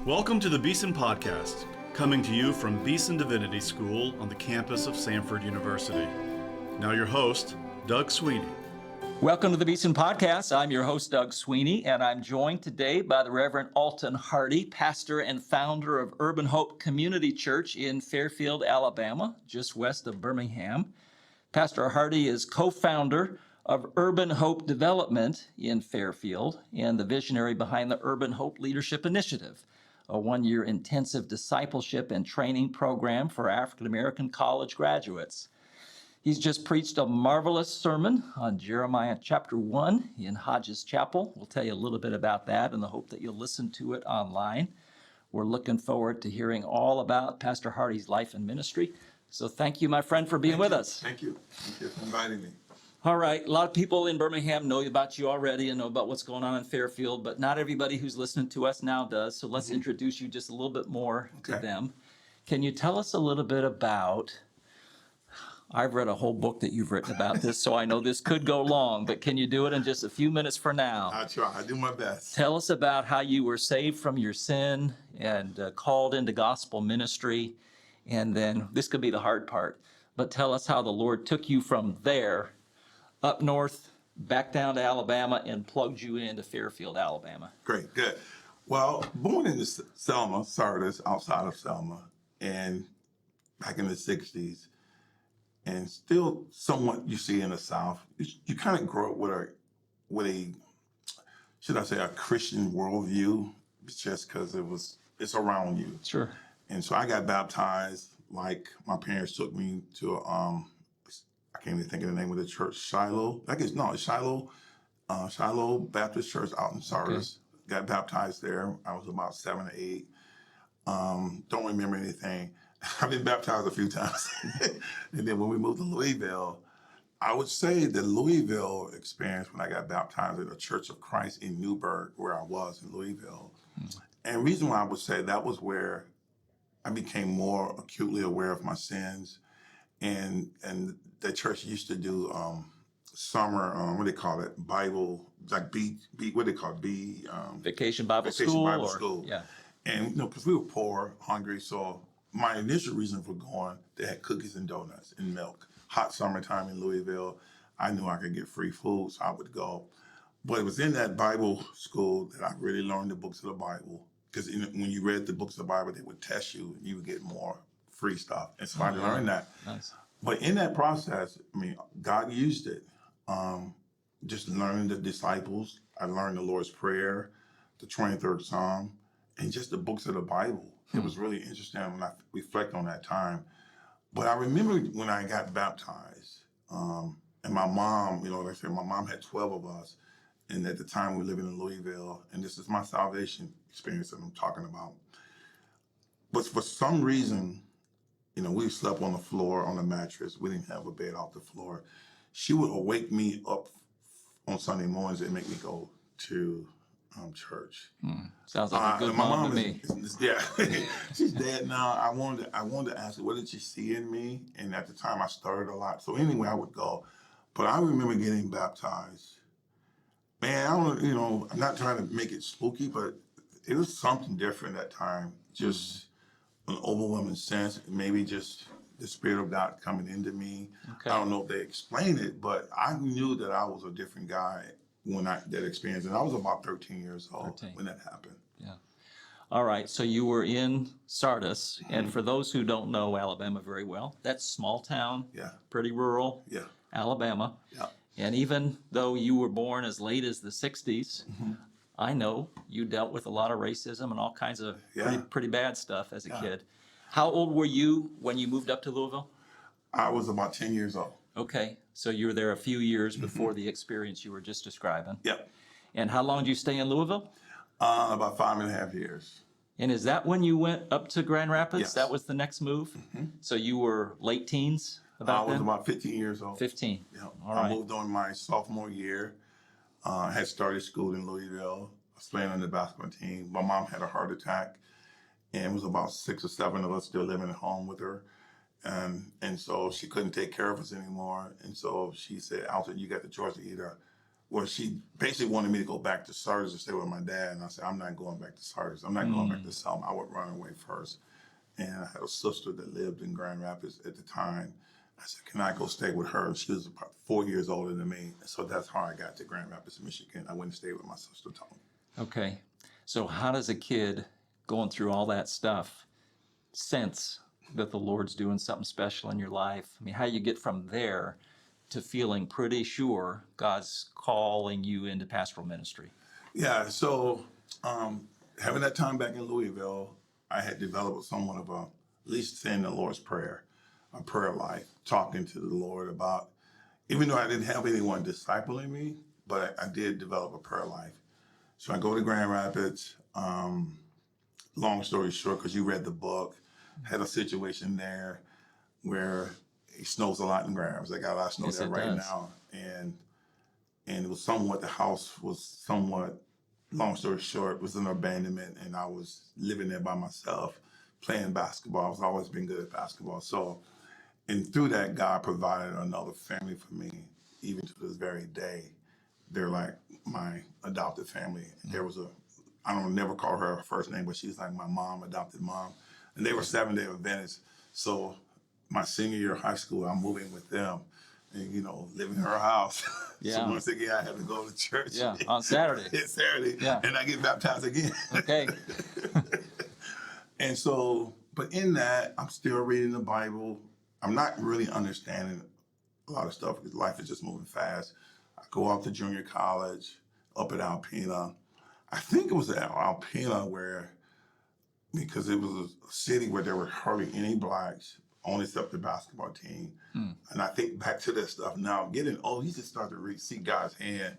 Welcome to the Beeson Podcast, coming to you from Beeson Divinity School on the campus of Samford University. Now your host, Doug Sweeney. Welcome to the Beeson Podcast. I'm your host, Doug Sweeney, and I'm joined today by the Reverend Alton Hardy, pastor and founder of Urban Hope Community Church in Fairfield, Alabama, just west of Birmingham. Pastor Hardy is co-founder of Urban Hope Development in Fairfield and the visionary behind the Urban Hope Leadership Initiative, a one-year intensive discipleship and training program for African American college graduates. He's just preached a marvelous sermon on Jeremiah chapter 1 in Hodges Chapel. We'll tell you a little bit about that in the hope that you'll listen to it online. We're looking forward to hearing all about Pastor Hardy's life and ministry. So thank you, my friend, for being with us. Thank you. Thank you for inviting me. All right. A lot of people in Birmingham know about you already and know about what's going on in Fairfield, but not everybody who's listening to us now does. So let's introduce you just a little bit more to them. Can you tell us a little bit about, I've read a whole book that you've written about this, so I know this could go long, but can you do it in just a few minutes for now? I try. I do my best. Tell us about how you were saved from your sin and called into gospel ministry. And then this could be the hard part, but tell us how the Lord took you from there up north, back down to Alabama, and plugged you into Fairfield, Alabama. Great, good. Well, born in Selma, Sardis, outside of Selma, and back in the 60s, and still somewhat you see in the South, you kind of grow up with a, should I say, a Christian worldview, just because it's around you. Sure. And so I got baptized, like my parents took me to I can't even think of the name of the church, Shiloh. It's Shiloh, Shiloh Baptist Church out in Sardis. Okay. Got baptized there. I was about 7 or 8. Don't remember anything. I've been baptized a few times. And then when we moved to Louisville, I would say the Louisville experience when I got baptized at the Church of Christ in Newburgh, where I was in Louisville. And the reason why I would say that was where I became more acutely aware of my sins. And the church used to do summer, what do they call it, Bible, like what do they call it, Vacation Bible School. Yeah. And, because we were poor, hungry, so my initial reason for going, they had cookies and donuts and milk. Hot summertime in Louisville, I knew I could get free food, so I would go. But it was in that Bible school that I really learned the books of the Bible. Because when you read the books of the Bible, they would test you, and you would get more free stuff. And so I learned that. Nice. But in that process, God used it. Just learning the disciples. I learned the Lord's Prayer, the 23rd Psalm, and just the books of the Bible. It was really interesting when I reflect on that time. But I remember when I got baptized, and my mom, like I said, my mom had 12 of us. And at the time we were living in Louisville, and this is my salvation experience that I'm talking about. But for some reason, we slept on the floor, on the mattress. We didn't have a bed off the floor. She would wake me up on Sunday mornings and make me go to church. Sounds like a good mom to me. Yeah, she's dead now. I wanted to ask her, what did she see in me? And at the time, I started a lot. So anyway, I would go. But I remember getting baptized. Man, I'm not trying to make it spooky, but it was something different that time. Just an overwhelming sense, maybe just the Spirit of God coming into me. Okay. I don't know if they explained it, but I knew that I was a different guy when that experience. And I was about 13 years old when that happened. Yeah. All right. So you were in Sardis. And for those who don't know Alabama very well, that's small town, pretty rural, Alabama. Yeah. And even though you were born as late as the 60s, I know you dealt with a lot of racism and all kinds of pretty bad stuff as a kid. How old were you when you moved up to Louisville? I was about 10 years old. Okay. So you were there a few years before the experience you were just describing. Yep. And how long did you stay in Louisville? About 5.5 years. And is that when you went up to Grand Rapids? Yes. That was the next move? So you were late teens? I was about 15 years old. 15. Yeah. All right. I moved on my sophomore year. Had started school in Louisville. I was playing on the basketball team. My mom had a heart attack, and it was about 6 or 7 of us still living at home with her. And so she couldn't take care of us anymore. And so she said, Alton, you got the choice to either Well, she basically wanted me to go back to Sardis to stay with my dad. And I said, I'm not going back to Sardis. I'm not going back to Selma. I would run away first. And I had a sister that lived in Grand Rapids at the time. I said, can I go stay with her? She was about 4 years older than me. And so that's how I got to Grand Rapids, Michigan. I went and stayed with my sister, Tony. Okay. So how does a kid going through all that stuff sense that the Lord's doing something special in your life? I mean, how you get from there to feeling pretty sure God's calling you into pastoral ministry? Yeah, so having that time back in Louisville, I had developed somewhat of at least saying the Lord's Prayer, a prayer life, talking to the Lord about, even though I didn't have anyone discipling me, but I did develop a prayer life. So I go to Grand Rapids. Long story short, because you read the book, had a situation there where it snows a lot in Grand Rapids. I got a lot of snow there right now. And it was somewhat, the house was somewhat, long story short, was an abandonment, and I was living there by myself, playing basketball. I've always been good at basketball. So, and through that, God provided another family for me, even to this very day. They're like my adopted family. There was I don't never call her first name, but she's like my mom, adopted mom. And they were Seventh-day Adventists. So my senior year of high school, I'm moving with them and, live in her house. Yeah. So once again, I have to go to church. Yeah, on Saturday. It's Saturday. Yeah. And I get baptized again. Okay. And so, but in that, I'm still reading the Bible. I'm not really understanding a lot of stuff because life is just moving fast. I go off to junior college, up at Alpena. I think it was at Alpena because it was a city where there were hardly any blacks, only except the basketball team. And I think back to that stuff now, getting old, you just start to see God's hand.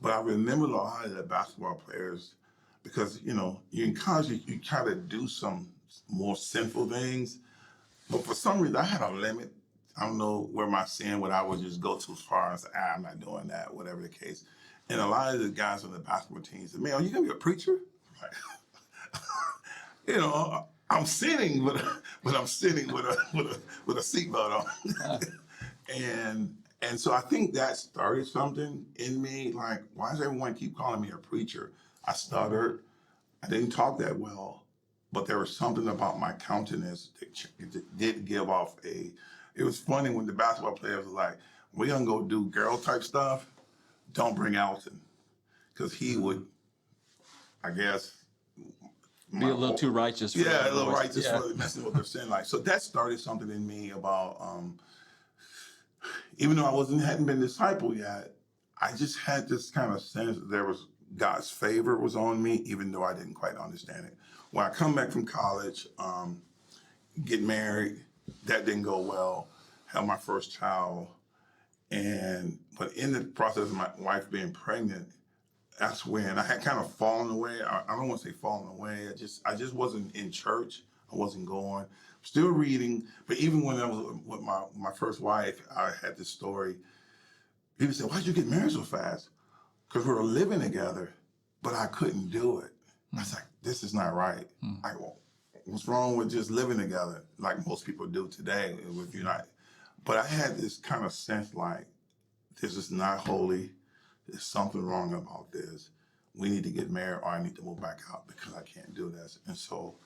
But I remember a lot of the basketball players because, you're in college, you try to do some more sinful things. But for some reason, I had a limit. I don't know where my sin would. I would just go too far and say, I'm not doing that, whatever the case. And a lot of the guys on the basketball team said, man, are you going to be a preacher? Like, I'm sinning, but I'm sinning with a seatbelt on. And so I think that started something in me. Like, why does everyone keep calling me a preacher? I stuttered. I didn't talk that well, but there was something about my countenance that did give off it was funny when the basketball players were like, we're going to go do girl type stuff. Don't bring Alton. Because he would, I guess, be a little too righteous. For a little righteous for messing with their sin life. So that started something in me about, even though I hadn't been discipled yet, I just had this kind of sense that there was God's favor was on me, even though I didn't quite understand it. When I come back from college, get married, that didn't go well. Had my first child, but in the process of my wife being pregnant, that's when I had kind of fallen away. I don't want to say fallen away. I just wasn't in church. I wasn't going. Still reading, but even when I was with my first wife, I had this story. People said, why'd you get married so fast? Because we were living together, but I couldn't do it. I was like, this is not right. What's wrong with just living together like most people do today if you're not? But I had this kind of sense like, this is not holy. There's something wrong about this. We need to get married or I need to move back out because I can't do this. And so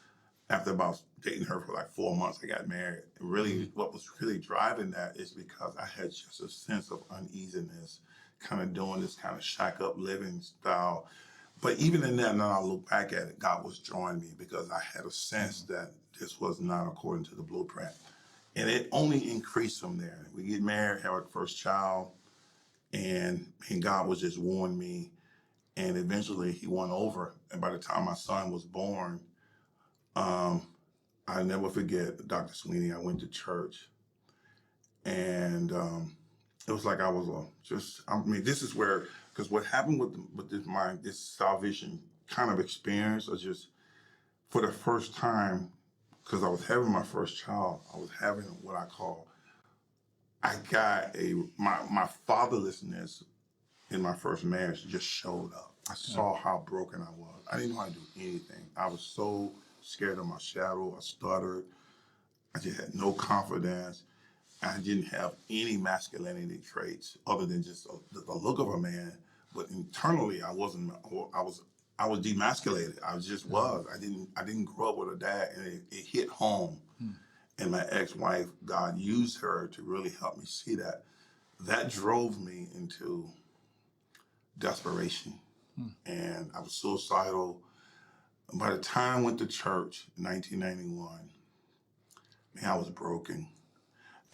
after about dating her for like 4 months, I got married. And really what was really driving that is because I had just a sense of uneasiness, kind of doing this kind of shack up living style. But even in that, now I look back at it, God was drawing me because I had a sense that this was not according to the blueprint. And it only increased from there. We get married, have our first child, and God was just warning me. And eventually he won over. And by the time my son was born, I'll never forget Dr. Sweeney. I went to church and it was like I was this is where, because what happened with this salvation kind of experience was just for the first time, because I was having my first child, I was having what I call, I got my fatherlessness in my first marriage just showed up. I saw how broken I was. I didn't know how to do anything. I was so scared of my shadow. I stuttered. I just had no confidence. I didn't have any masculinity traits other than just the look of a man, but internally I wasn't. I was demasculated. I just was. I didn't grow up with a dad, and it hit home. And my ex-wife, God used her to really help me see that. That drove me into desperation, and I was suicidal. By the time I went to church in 1991, man, I was broken.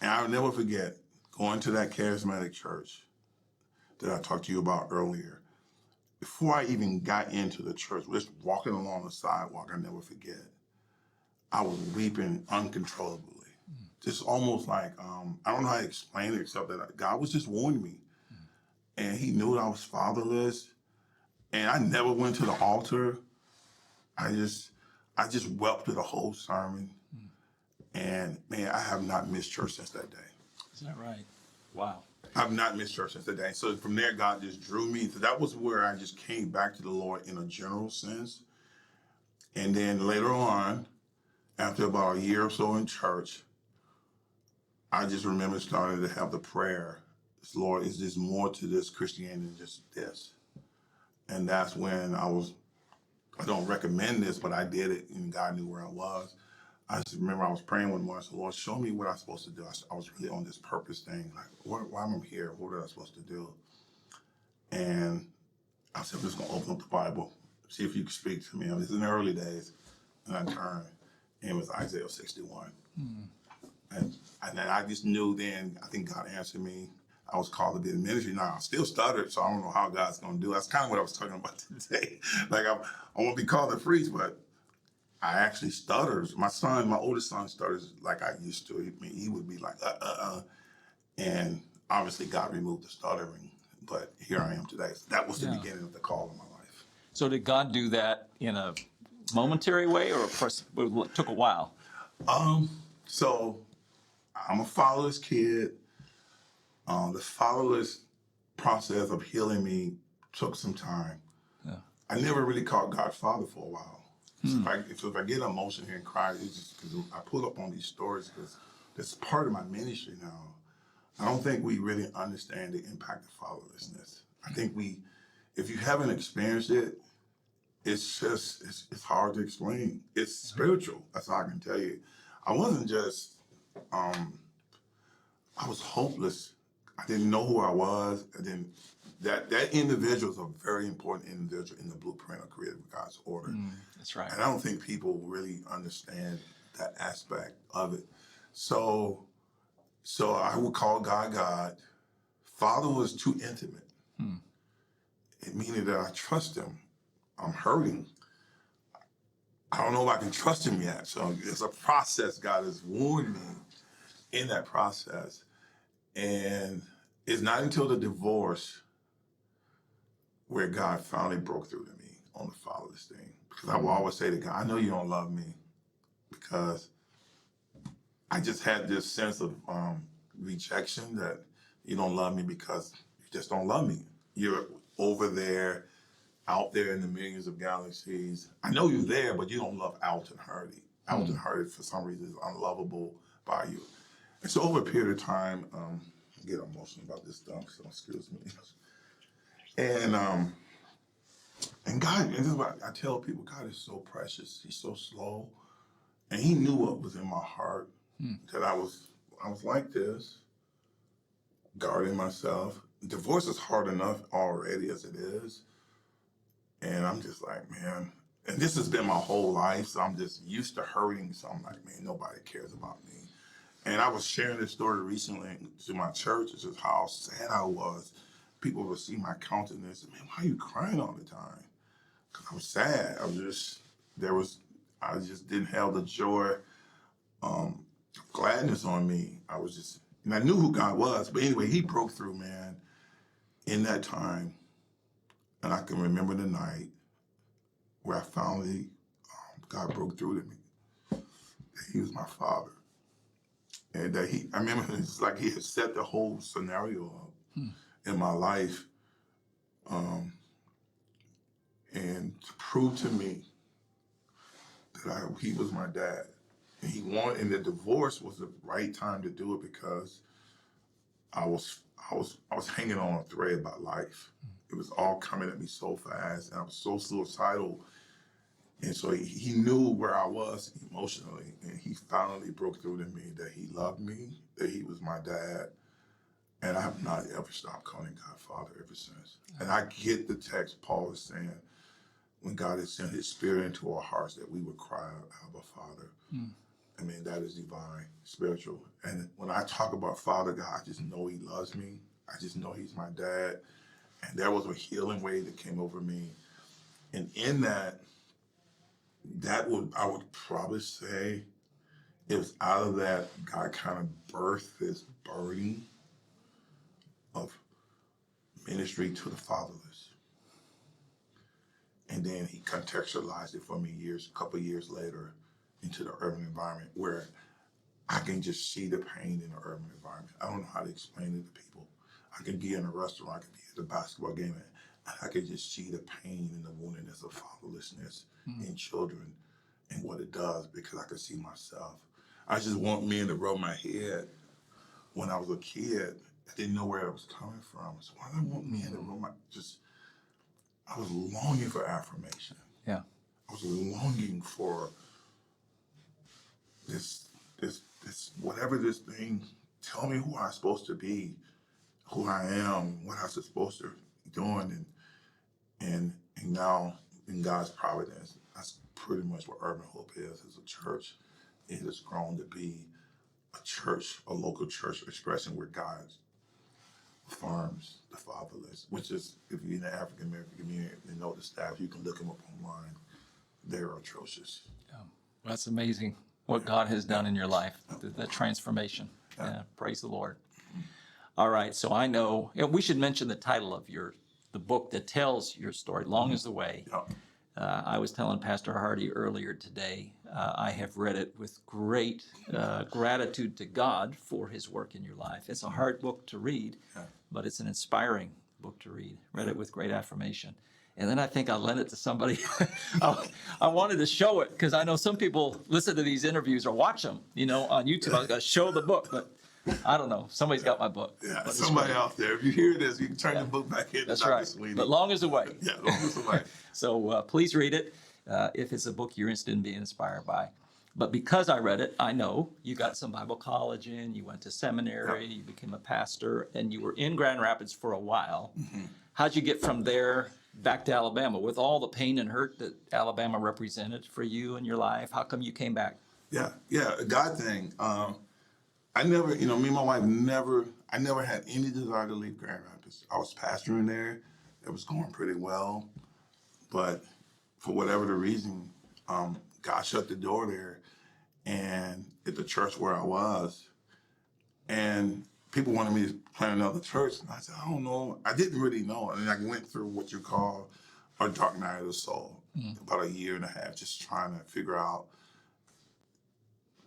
And I'll never forget going to that charismatic church that I talked to you about earlier. Before I even got into the church, just walking along the sidewalk, I'll never forget, I was weeping uncontrollably. Just almost like, I don't know how to explain it except that God was just warning me. And he knew that I was fatherless. And I never went to the altar. I just wept through the whole sermon. And man, I have not missed church since that day. Is that right? Wow. I've not missed church since that day. So from there, God just drew me. So that was where I just came back to the Lord in a general sense. And then later on, after about a year or so in church, I just remember starting to have the prayer, Lord, is there more to this Christianity than just this? And that's when I don't recommend this, but I did it, and God knew where I was. I just remember I was praying one morning, I said, Lord, show me what I'm supposed to do. I was really on this purpose thing, like, why am I here? What am I supposed to do? And I said, I'm just going to open up the Bible, see if you can speak to me. This is in the early days. And I turned, and it was Isaiah 61. And then I just knew then, I think God answered me. I was called to be in ministry. Now, I still stuttered, so I don't know how God's going to do it. That's kind of what I was talking about today. Like, I won't be called to preach, but I actually stutters. My oldest son stutters like I used to. He would be like, And obviously, God removed the stuttering. But here I am today. So that was the beginning of the call of my life. So did God do that in a momentary way, or it took a while? So I'm a fatherless kid. The fatherless process of healing me took some time. Yeah. I never really called God Father for a while. So if I get emotional here and cry, it's just because I pull up on these stories because that's part of my ministry now. I don't think we really understand the impact of fatherlessness. I think if you haven't experienced it, it's hard to explain. It's spiritual. That's all I can tell you. I wasn't just, I was hopeless. I didn't know who I was. That individual is a very important individual in the blueprint of creative God's order. That's right. And I don't think people really understand that aspect of it. So I would call God. Father was too intimate. It meaning that I trust him. I'm hurting. I don't know if I can trust him yet. So it's a process God has warned me in that process. And it's not until the divorce where God finally broke through to me on the fatherless thing. Because I will always say to God, I know you don't love me, because I just had this sense of rejection that you don't love me because you just don't love me. You're over there, out there in the millions of galaxies. I know you're there, but you don't love Alton Hardy. Alton Hardy, for some reason, is unlovable by you. And so over a period of time, I get emotional about this stuff, so excuse me. And God, and this is what I tell people, God is so precious. He's so slow. And he knew what was in my heart, that I was like this, guarding myself. Divorce is hard enough already as it is. And I'm just like, man, and this has been my whole life, so I'm just used to hurting. So I'm like, man, nobody cares about me. And I was sharing this story recently to my church. It's just how sad I was. People would see my countenance and, man, why are you crying all the time? Because I was sad. I just didn't have the joy, gladness on me. And I knew who God was. But anyway, he broke through, man, in that time. And I can remember the night where I finally, God broke through to me. That he was my father. And that I remember it's like he had set the whole scenario up in my life, and to prove to me that he was my dad. And the divorce was the right time to do it because I was hanging on a thread about life. it was all coming at me so fast, and I was so suicidal. And so he knew where I was emotionally, and he finally broke through to me that he loved me, that he was my dad. And I have not ever stopped calling God Father ever since. And I get the text Paul is saying, when God has sent his spirit into our hearts, that we would cry out, Abba, Father. I mean, that is divine, spiritual. And when I talk about Father God, I just know he loves me. I just know he's my dad. And there was a healing wave that came over me. And in that I would probably say it was out of that God kind of birthed this burden of ministry to the fatherless. And then he contextualized it for me a couple of years later into the urban environment where I can just see the pain in the urban environment. I don't know how to explain it to people. I can be in a restaurant, I can be at a basketball game, and I can just see the pain and the woundedness of fatherlessness in children and what it does, because I can see myself. I just want men to rub my head. When I was a kid, I didn't know where it was coming from. So why do I want men to rub my, I was longing for affirmation. Yeah. I was longing for this, whatever this thing, tell me who I'm supposed to be, who I am, what I'm supposed to be doing. And now in God's providence, that's pretty much what Urban Hope is as a church. It has grown to be a church, a local church expressing where God affirms the fatherless, which is, if you're in the African American community and know the staff, you can look them up online. They're atrocious. Yeah. That's amazing what God has done in your life, the transformation. Yeah. Praise the Lord. All right, so I know, we should mention the title of the book that tells your story, Long is the Way. Yeah. I was telling Pastor Hardy earlier today, I have read it with great gratitude to God for his work in your life. It's a hard book to read, but it's an inspiring book to read. Read it with great affirmation. And then I think I lent it to somebody. I wanted to show it because I know some people listen to these interviews or watch them, on YouTube. I was going to show the book, but I don't know. Somebody's got my book. Yeah, somebody out there. If you hear this, you can turn the book back in. That's Dr. right. Sweeney. But Long is the Way. Yeah, Long is the Way. So please read it if it's a book you're interested in being inspired by. But because I read it, I know you got some Bible college in, you went to seminary, you became a pastor, and you were in Grand Rapids for a while. Mm-hmm. How'd you get from there back to Alabama with all the pain and hurt that Alabama represented for you in your life? How come you came back? Yeah, a God thing. I never, me and my wife I never had any desire to leave Grand Rapids. I was pastoring there. It was going pretty well. But for whatever the reason, God shut the door there and at the church where I was. And people wanted me to plant another church. And I said, I don't know. I didn't really know. And I went through what you call a dark night of the soul, about a year and a half, just trying to figure out,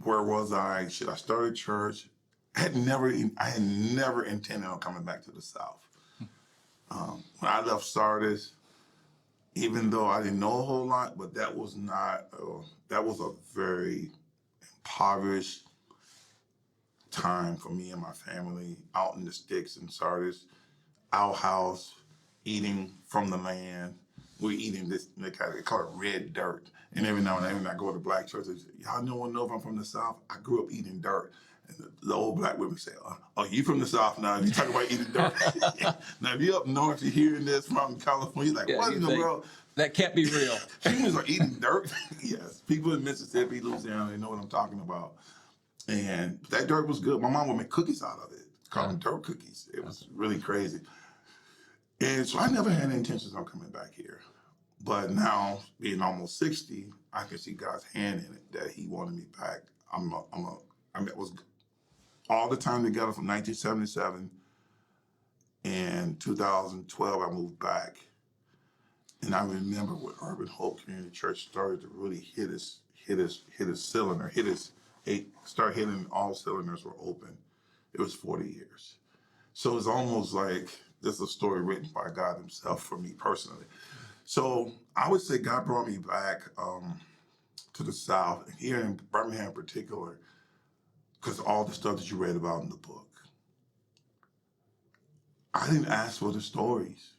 where was I? Should I start a church? I had never intended on coming back to the South. When I left Sardis, even though I didn't know a whole lot, but that was a very impoverished time for me and my family, out in the sticks in Sardis, outhouse, eating from the land. We're eating this, they call it red dirt. And every now and then when I go to black churches, y'all don't know if I'm from the South. I grew up eating dirt. And the old black women say, oh, you from the South now. You talk about eating dirt. Now, if you're up north, you're hearing this from California, you're like, what in the world? That can't be real. Humans are eating dirt? Yes. People in Mississippi, Louisiana, they know what I'm talking about. And that dirt was good. My mom would make cookies out of it. Call them dirt cookies. It was really crazy. And so I never had any intentions of coming back here. But now, being almost 60, I can see God's hand in it, that he wanted me back. It was all the time together from 1977 and 2012, I moved back. And I remember when Urban Hope Community Church started to really hit his cylinder, start hitting all cylinders were open. It was 40 years. So it's almost like this is a story written by God himself for me personally. So I would say God brought me back to the South, and here in Birmingham in particular, because all the stuff that you read about in the book. I didn't ask for the stories.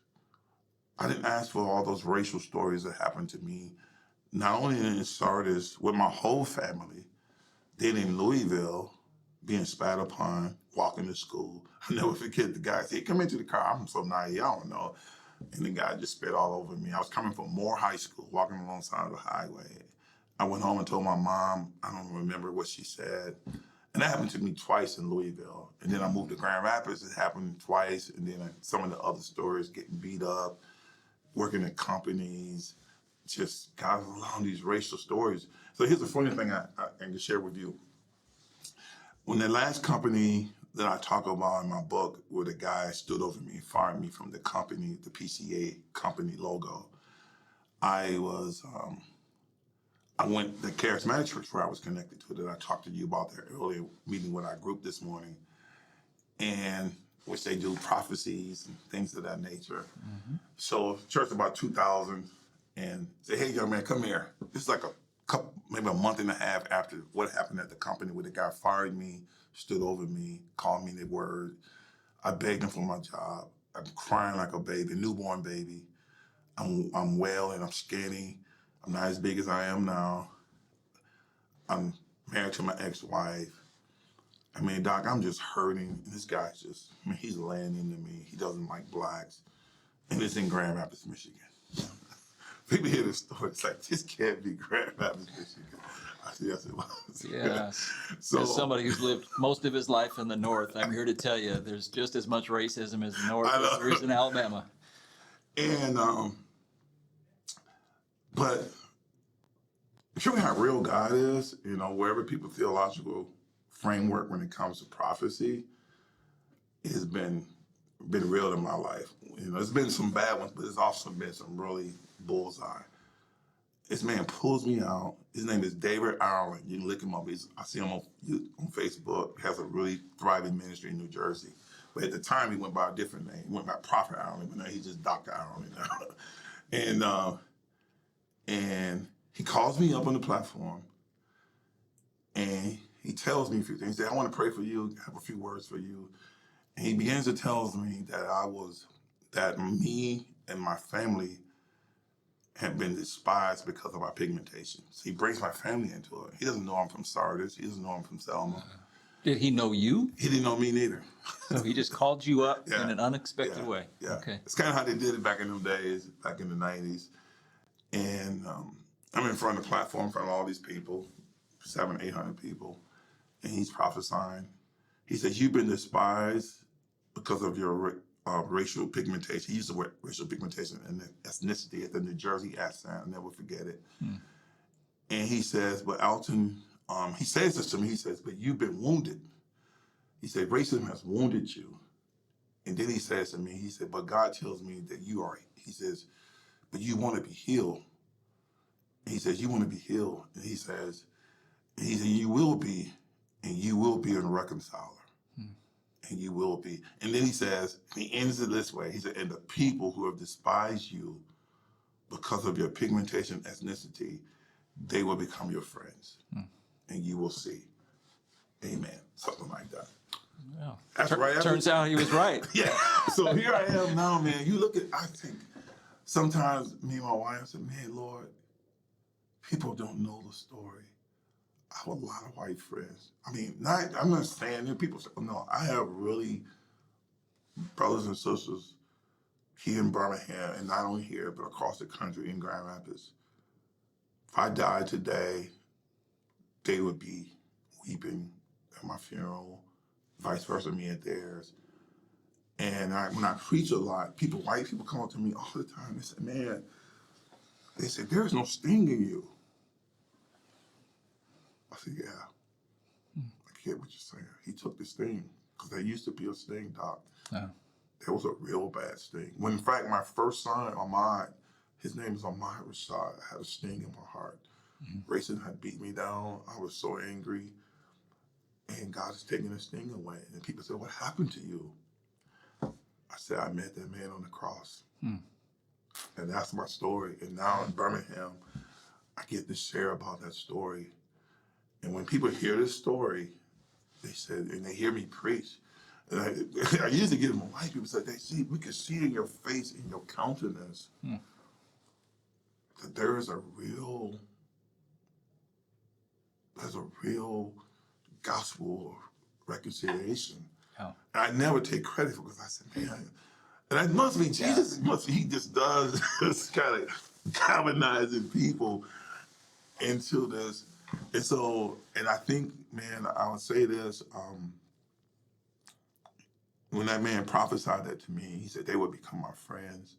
I didn't ask for all those racial stories that happened to me, not only in Sardis with my whole family, then in Louisville, being spat upon, walking to school. I'll never forget the guy said, come into the car. I'm so naive, I don't know. And the guy just spit all over me. I was coming from Moore High School, walking alongside the highway. I went home and told my mom, I don't remember what she said. And that happened to me twice in Louisville. And then I moved to Grand Rapids, it happened twice. And then some of the other stories, getting beat up, working at companies, just got along these racial stories. So here's a funny thing I can share with you. When the last company that I talk about in my book, where the guy stood over me and fired me from the company, the PCA company logo, I went to the charismatic church where I was connected to, that I talked to you about that earlier meeting with our group this morning, and which they do prophecies and things of that nature. Mm-hmm. So church about 2,000, and say, hey, young man, come here. This is like a couple, maybe a month and a half after what happened at the company, where the guy fired me, stood over me, called me the word. I begged him for my job. I'm crying like a baby, newborn baby. I'm well and I'm skinny. I'm not as big as I am now. I'm married to my ex-wife. I mean, Doc, I'm just hurting. And this guy's just, I mean, he's laying into me. He doesn't like blacks. And it's in Grand Rapids, Michigan. People hear this story, it's like, this can't be Grand Rapids, Michigan. I said, yes, it was. Yeah. So, as somebody who's lived most of his life in the North, I'm here to tell you there's just as much racism in the North as there is in Alabama. And, but showing how real God is, you know, wherever people's theological framework when it comes to prophecy has been real in my life. You know, there's been some bad ones, but there's also been some really bullseye. This man pulls me out. His name is David Ireland. You can look him up. I see him on Facebook. He has a really thriving ministry in New Jersey. But at the time, he went by a different name. He went by Prophet Ireland, but now he's just Dr. Ireland now. And he calls me up on the platform, and he tells me a few things. He said, I want to pray for you, have a few words for you. And he begins to tell me that me and my family have been despised because of our pigmentation. So he brings my family into it. He doesn't know I'm from Sardis. He doesn't know I'm from Selma. Did he know you? He didn't know me neither. So he just called you up in an unexpected way. Yeah. Okay. It's kind of how they did it back in them days, back in the 90s. And I'm in front of the platform in front of all these people, 700, 800 people, and he's prophesying. He says, you've been despised because of your racial pigmentation. He used the word racial pigmentation and ethnicity at the New Jersey accent. I'll never forget it. And he says, but Alton, he says this to me, he says, but you've been wounded. He said, racism has wounded you. And then he says to me, he said, but God tells me that you are, he says, but you want to be healed. And he says, you want to be healed. And he says, you will be, and you will be a reconciler. And you will be. And then he says, and he ends it this way. He said, and the people who have despised you because of your pigmentation, ethnicity, they will become your friends. And you will see. Amen. Something like that. Well, That's right. Turns out he was right. Yeah. So here I am now, man. You look at, I think, sometimes me and my wife said, man, Lord, people don't know the story. I have a lot of white friends. I mean, I'm not saying that people say, no, I have really brothers and sisters here in Birmingham, and not only here, but across the country in Grand Rapids. If I died today, they would be weeping at my funeral, vice versa, me at theirs. And when I preach a lot, white people come up to me all the time. They say, man, they say, there's no sting in you. I said, yeah, I get what you're saying. He took the sting, because there used to be a sting, Doc. Yeah. There was a real bad sting. When in fact, my first son, Ahmad, his name is Ahmad Rashad, I had a sting in my heart. Racism had beat me down. I was so angry. And God is taking the sting away. And people said, what happened to you? I said, I met that man on the cross. And that's my story. And now in Birmingham, I get to share about that story. And when people hear this story, they said, and they hear me preach, And I usually give them white people say we can see in your face, in your countenance, that there's a real gospel reconciliation. Oh. And I never take credit for it because I said, man, and that must be Jesus. He just does this kind of galvanizing people into this. And so, and I think, man, I would say this, when that man prophesied that to me, he said they would become my friends.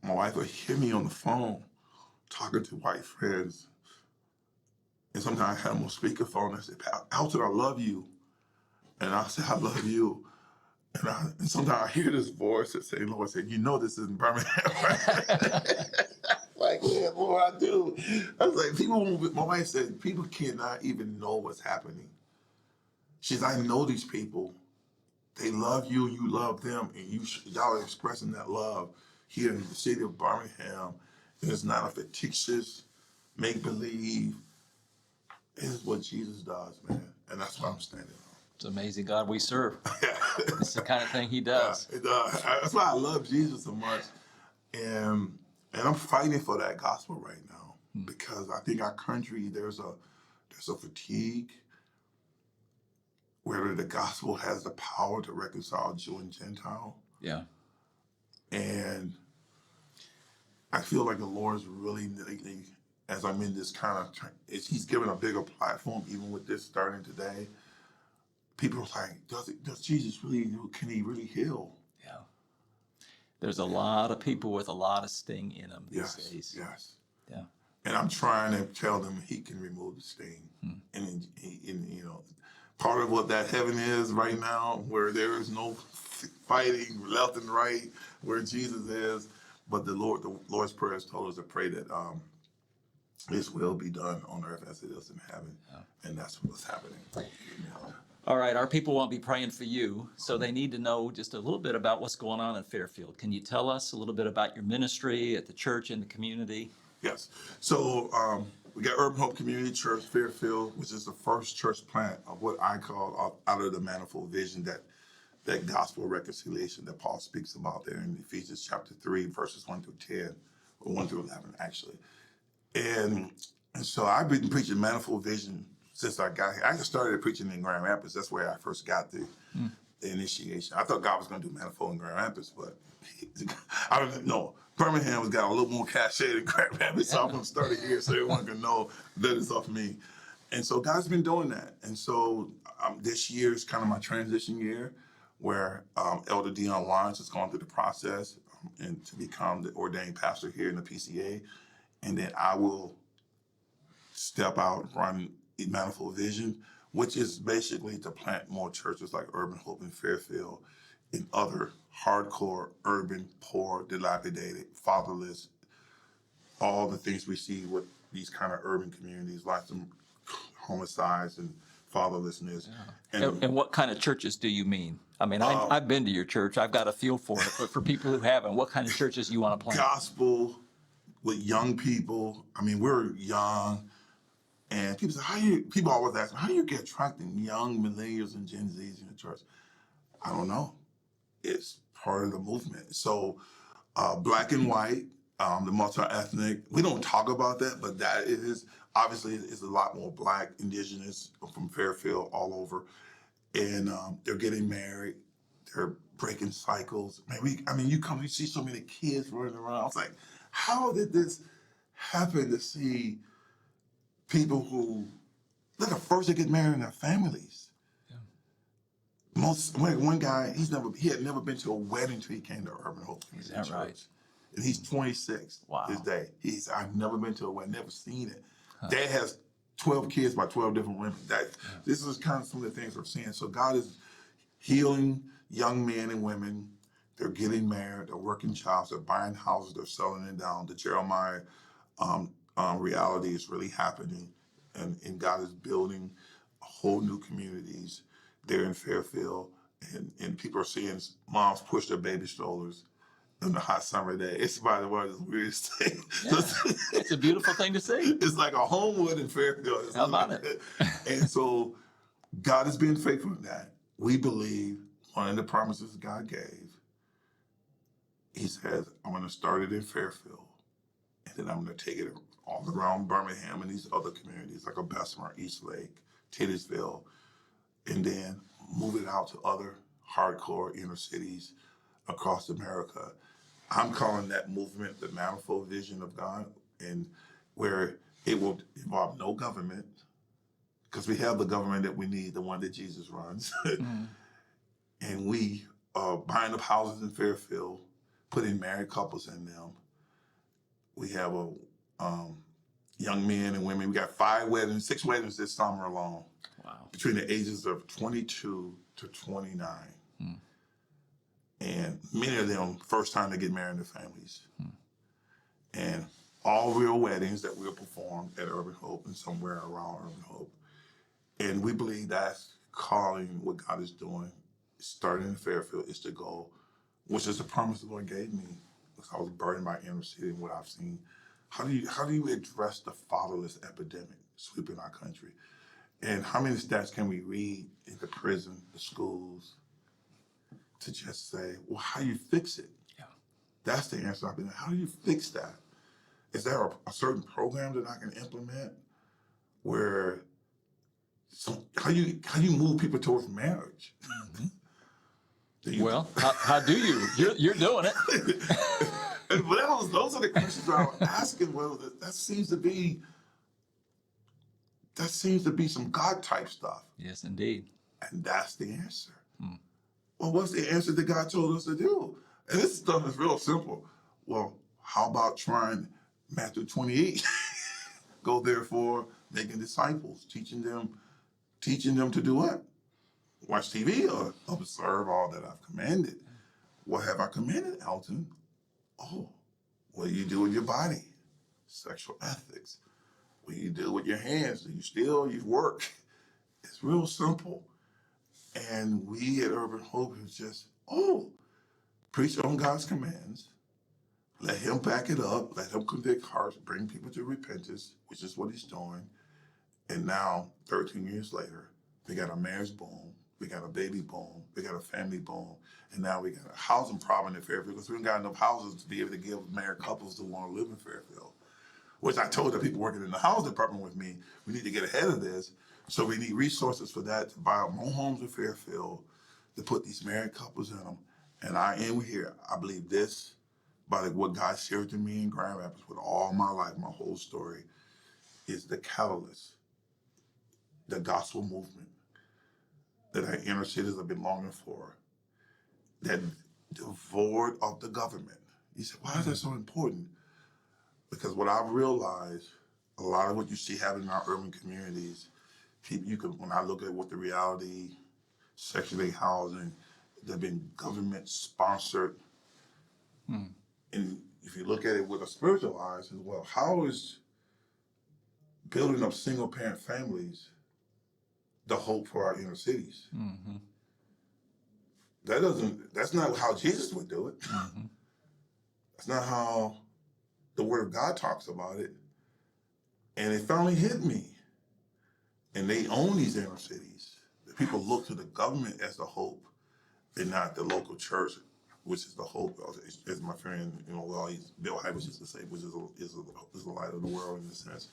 My wife would hear me on the phone talking to white friends. And sometimes I had them on speakerphone. I said, Alton, I love you. And I said, I love you. And sometimes I hear this voice that say, Lord, I said, you know this isn't Birmingham, right? Like, yeah, Lord, I do. I was like, my wife said, people cannot even know what's happening. She said, I know these people. They love you, you love them, and y'all are expressing that love here in the city of Birmingham. And it's not a fictitious make-believe. It's what Jesus does, man. And that's what I'm standing on. It's amazing God we serve. It's the kind of thing he does. Yeah, that's why I love Jesus so much. And I'm fighting for that gospel right now because I think our country, there's a fatigue where the gospel has the power to reconcile Jew and Gentile. Yeah. And I feel like the Lord's really, as I'm in this kind of, he's given a bigger platform, even with this starting today. People are like, does Jesus really, can he really heal? Yeah. There's a lot of people with a lot of sting in them these days. Yes. Yeah. And I'm trying to tell them he can remove the sting. And you know, part of what that heaven is right now, where there is no fighting left and right, where Jesus is. But the Lord's Prayer has told us to pray that His will be done on earth as it is in heaven. Yeah. And that's what's happening. All right, our people won't be praying for you, so they need to know just a little bit about what's going on in Fairfield. Can you tell us a little bit about your ministry at the church and the community? Yes. So we got Urban Hope Community Church, Fairfield, which is the first church plant of what I call out of the manifold vision, that gospel reconciliation that Paul speaks about there in Ephesians chapter 3, verses 1 through 10, or 1 through 11, actually. And so I've been preaching manifold vision since I got here. I just started preaching in Grand Rapids. That's where I first got the initiation. I thought God was going to do manifold in Grand Rapids, but I don't know. Birmingham's got a little more cachet than Grand Rapids, so I'm going to start it here so everyone can know that it's off me. And so God's been doing that. And so this year is kind of my transition year where Elder Dion Lawrence has gone through the process and to become the ordained pastor here in the PCA. And then I will step out and run Manifold Vision, which is basically to plant more churches like Urban Hope in Fairfield and other hardcore, urban, poor, dilapidated, fatherless, all the things we see with these kind of urban communities, like some homicides and fatherlessness. Yeah. And what kind of churches do you mean? I mean, I've been to your church. I've got a feel for it. But for people who haven't, what kind of churches you want to plant? Gospel with young people. I mean, we're young. And people say, people always ask me, how do you get attracting young millennials and Gen Zs in the church? I don't know. It's part of the movement. So black and white, the multi-ethnic, we don't talk about that, but that is, obviously, is a lot more black, indigenous from Fairfield all over. And they're getting married. They're breaking cycles. Man, you see so many kids running around. I was like, how did this happen to see people who, they're the first to get married in their families. Yeah. One guy, he had never been to a wedding until he came to Urban Hope. Is that right? And he's 26 this day. I've never been to a wedding, never seen it. Dad has 12 kids by 12 different women. This is kind of some of the things we're seeing. So God is healing young men and women. They're getting married, they're working jobs, they're buying houses, they're selling it down. The Jeremiah reality is really happening, and God is building whole new communities there in Fairfield, and people are seeing moms push their baby strollers on the hot summer day. It's, by the way, the weirdest thing. Yeah, it's a beautiful thing to see. It's like a Homewood in Fairfield. How about it? And so God is being faithful in that. we believe one of the promises God gave, he says, I'm going to start it in Fairfield, and then I'm going to take it all around Birmingham and these other communities like Bessemer, Eastlake, Titusville, and then move it out to other hardcore inner cities across America. I'm calling that movement the manifold vision of God, and where it will involve no government, because we have the government that we need, the one that Jesus runs. And we are buying up houses in Fairfield, putting married couples in them. We have young men and women. We got 6 weddings this summer alone. Wow. Between the ages of 22 to 29. And many of them, first time they get married in their families. And all real weddings that we'll perform at Urban Hope and somewhere around Urban Hope. And we believe that's calling what God is doing. Starting in Fairfield is the goal, which is the promise the Lord gave me. Because I was burdened by inner city and what I've seen. How do you address the fatherless epidemic sweeping our country? And how many stats can we read in the prison, the schools, to just say, well, how do you fix it? Yeah. That's the answer I've been. How do you fix that? Is there a certain program that I can implement where how you move people towards marriage? Well, how do you? You're doing it. And those are the questions I was asking. Well, that seems to be some God type stuff. Yes, indeed. And that's the answer. Well, what's the answer that God told us to do? And this stuff is real simple. Well, how about trying Matthew 28? Go therefore, making disciples, teaching them to do what? Watch TV or observe all that I've commanded. What have I commanded, Alton? Oh, what do you do with your body? Sexual ethics. What do you do with your hands? Do you steal? You work? It's real simple. And we at Urban Hope have just, preach on God's commands. Let him back it up. Let him convict hearts, bring people to repentance, which is what he's doing. And now, 13 years later, we got a marriage boom. We got a baby boom. We got a family boom. And now we got a housing problem in Fairfield because we haven't got enough houses to be able to give married couples that want to live in Fairfield. Which I told the people working in the housing department with me, we need to get ahead of this. So we need resources for that, to buy more homes in Fairfield, to put these married couples in them. And I am here. I believe this, by what God shared to me in Grand Rapids with all my life, my whole story, is the catalyst, the gospel movement that our inner cities have been longing for, that devoid of the government. You say, why is that so important? Because what I've realized, a lot of what you see happening in our urban communities, when I look at what the reality, Section 8 housing, they've been government sponsored. And if you look at it with a spiritual eyes as well, how is building up single parent families the hope for our inner cities? That's not how Jesus would do it. That's not how the Word of God talks about it. And it finally hit me. And they own these inner cities. The people look to the government as the hope and not the local church, which is the hope, as my friend, Bill Hybels used to say, which is the light of the world in a sense.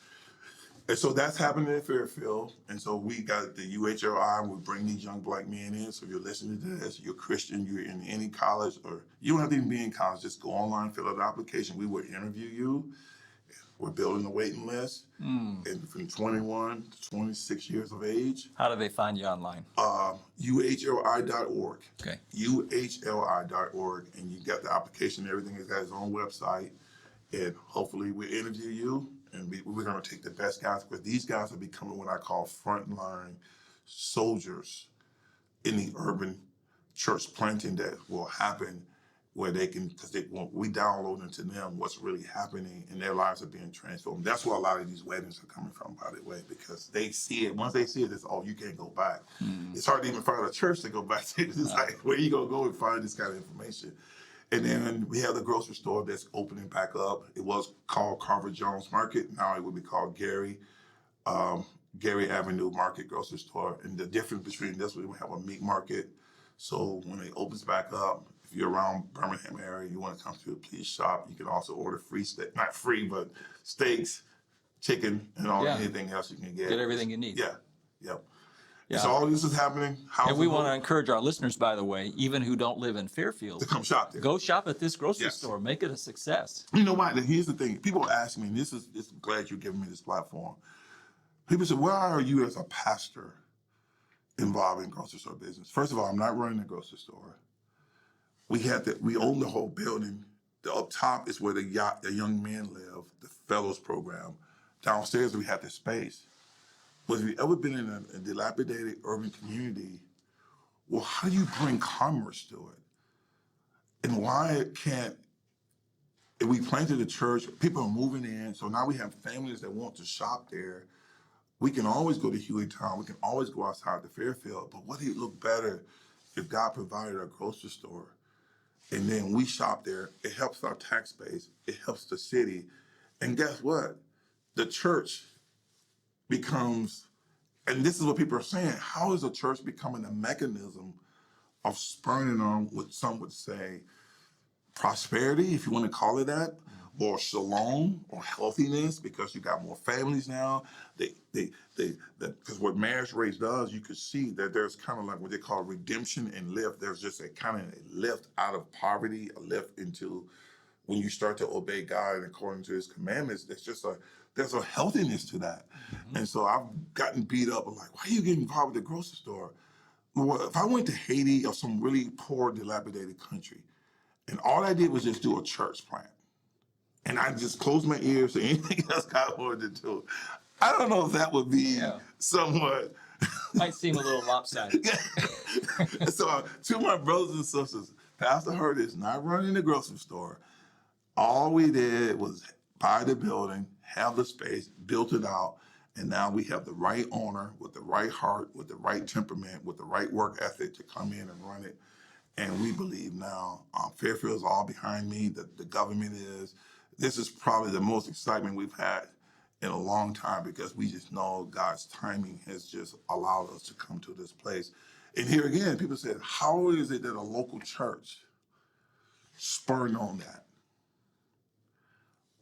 And so that's happening in Fairfield. And so we got the UHLI, we bring these young black men in. So if you're listening to this, you're Christian, you're in any college, or you don't have to even be in college, just go online, fill out the application. We will interview you. We're building a waiting list. And from 21 to 26 years of age. How do they find you online? UHLI.org. Okay. UHLI.org. And you got the application and everything. It's got its own website. And hopefully we'll interview you. And we're going to take the best guys, because these guys are becoming what I call frontline soldiers in the urban church planting that will happen, where they can, because we download into them what's really happening, and their lives are being transformed. That's where a lot of these weddings are coming from, by the way, because they see it. Once they see it, it's, you can't go back. It's hard to even find a church to go back to. It's like, where you going to go and find this kind of information? And then we have the grocery store that's opening back up. It was called Carver Jones Market. Now it would be called Gary Gary Avenue Market grocery store. And the difference between this, we have a meat market. So when it opens back up, if you're around Birmingham area, you want to come to it, please shop. You can also order free steak, not free, but steaks, chicken, and anything else you can get. Get everything you need. Yeah, yep. Yeah. So all this is happening. And we want to encourage our listeners, by the way, even who don't live in Fairfield, to come shop there. Go shop at this grocery store. Make it a success. You know what? Here's the thing. People ask me, and this is glad you're giving me this platform. People say, where are you as a pastor involved in grocery store business? First of all, I'm not running a grocery store. We own the whole building. The up top is where the young men live, the fellows program. Downstairs, we have the space. But if you've ever been in a dilapidated urban community, well, how do you bring commerce to it? And why can't, if we planted the church, people are moving in, so now we have families that want to shop there. We can always go to Hueytown. We can always go outside the Fairfield. But would it look better if God provided a grocery store and then we shop there? It helps our tax base. It helps the city. And guess what? The church becomes, and this is what people are saying, how is a church becoming a mechanism of spurring on what some would say prosperity, if you want to call it that, or shalom, or healthiness, because you got more families now. Because what marriage race does, you could see that there's kind of like what they call redemption and lift. There's just a kind of a lift out of poverty, a lift into when you start to obey God and according to His commandments. There's a healthiness to that. Mm-hmm. And so I've gotten beat up. I'm like, why are you getting involved with the grocery store? Well, if I went to Haiti or some really poor, dilapidated country, and all I did was just do a church plant, and I just closed my ears to anything else God wanted to do, I don't know if that would be somewhat. Might seem a little lopsided. So to my brothers and sisters, Pastor Hardy is not running the grocery store. All we did was buy the building, have the space, built it out, and now we have the right owner with the right heart, with the right temperament, with the right work ethic to come in and run it. And we believe now, Fairfield's all behind me, the government is. This is probably the most excitement we've had in a long time because we just know God's timing has just allowed us to come to this place. And here again, people said, how is it that a local church spurred on that?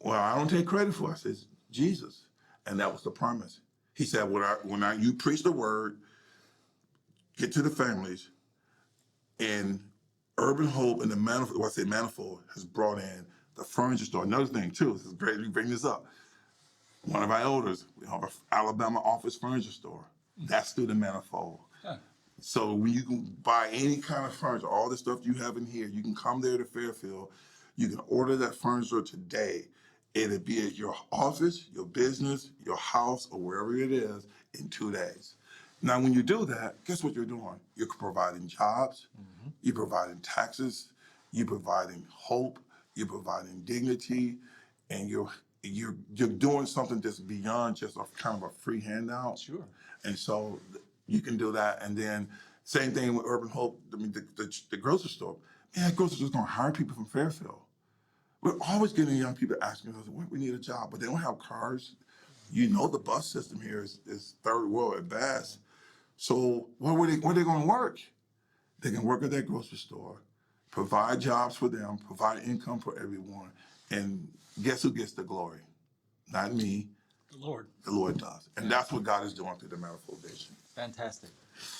Well, I don't take credit for it. I said, Jesus. And that was the promise. He said, when you preach the word, get to the families, and Urban Hope and the Manifold has brought in the furniture store. Another thing too, this is great you bring this up. One of our elders, we have an Alabama office furniture store. That's through the Manifold. Yeah. So when you can buy any kind of furniture, all the stuff you have in here, you can come there to Fairfield. You can order that furniture today. It'll be at your office, your business, your house, or wherever it is in 2 days. Now, when you do that, guess what you're doing? You're providing jobs, you're providing taxes, you're providing hope, you're providing dignity, and you're doing something that's beyond just a kind of a free handout. Sure. And so you can do that. And then same thing with Urban Hope. I mean, the grocery store. Man, that grocery store's going to hire people from Fairfield. We're always getting young people asking us, we need a job, but they don't have cars. You know the bus system here is third world at best. So where are they going to work? They can work at that grocery store, provide jobs for them, provide income for everyone, and guess who gets the glory? Not me. The Lord. The Lord does. And that's what God is doing through the Manifold Vision. Fantastic.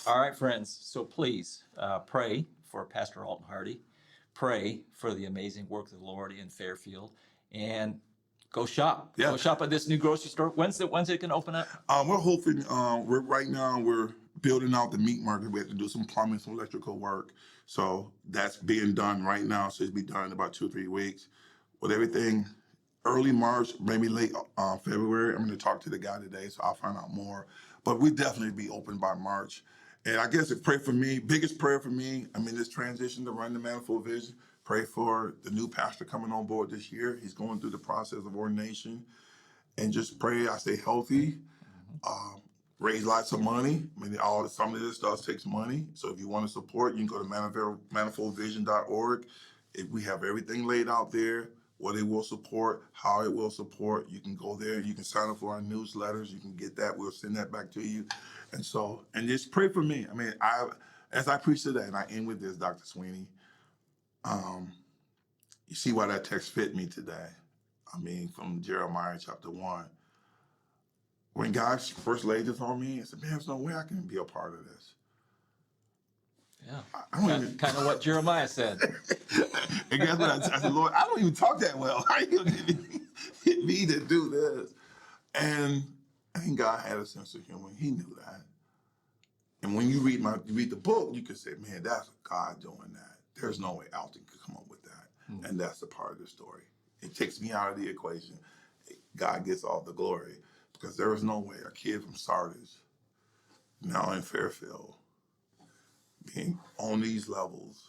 All right, friends. So please pray for Pastor Alton Hardy. Pray for the amazing work of the Lord in Fairfield. And go shop. Yeah. Go shop at this new grocery store. When's it going to open up? We're hoping, we're building out the meat market. We have to do some plumbing, some electrical work. So that's being done right now. So it'll be done in about 2 or 3 weeks. With everything, early March, maybe late February. I'm going to talk to the guy today, so I'll find out more. But we definitely be open by March. And I guess pray for me, biggest prayer for me, this transition to run the Manifold Vision. Pray for the new pastor coming on board this year. He's going through the process of ordination. And just pray I stay healthy, raise lots of money. Some of this stuff takes money. So if you want to support, you can go to manifoldvision.org. We have everything laid out there. what it will support, how it will support. You can go there. You can sign up for our newsletters. You can get that. We'll send that back to you. And just pray for me. I mean, as I preach today, and I end with this, Dr. Sweeney, you see why that text fit me today. I mean, from Jeremiah chapter 1. When God first laid this on me, I said, man, there's no way I can be a part of this. Yeah, kind of what Jeremiah said. And guess what? I said, Lord, I don't even talk that well. How are you going to get me to do this? And I think God had a sense of humor. He knew that. And when you read the book, you can say, man, that's God doing that. There's no way Alton could come up with that. And that's the part of the story. It takes me out of the equation. God gets all the glory. Because there was no way a kid from Sardis, now in Fairfield, being on these levels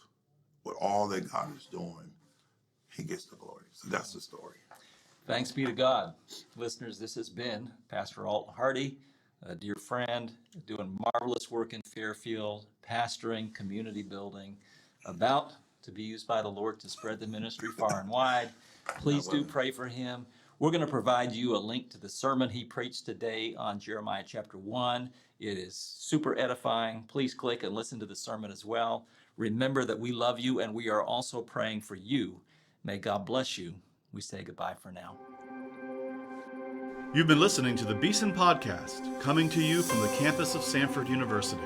with all that God is doing, he gets the glory. So that's the story. Thanks be to God. Listeners, this has been Pastor Alton Hardy, a dear friend, doing marvelous work in Fairfield, pastoring, community building, about to be used by the Lord to spread the ministry far and wide. Please do pray for him. We're going to provide you a link to the sermon he preached today on Jeremiah chapter 1. It is super edifying. Please click and listen to the sermon as well. Remember that we love you and we are also praying for you. May God bless you. We say goodbye for now. You've been listening to the Beeson Podcast, coming to you from the campus of Samford University.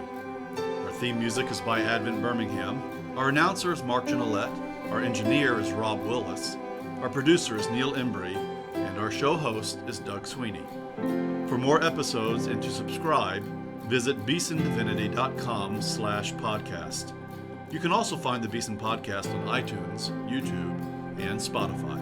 Our theme music is by Advent Birmingham. Our announcer is Mark Janolette. Our engineer is Rob Willis. Our producer is Neil Embry. And our show host is Doug Sweeney. For more episodes and to subscribe, visit beesondivinity.com/podcast. You can also find the Beeson Podcast on iTunes, YouTube, and Spotify.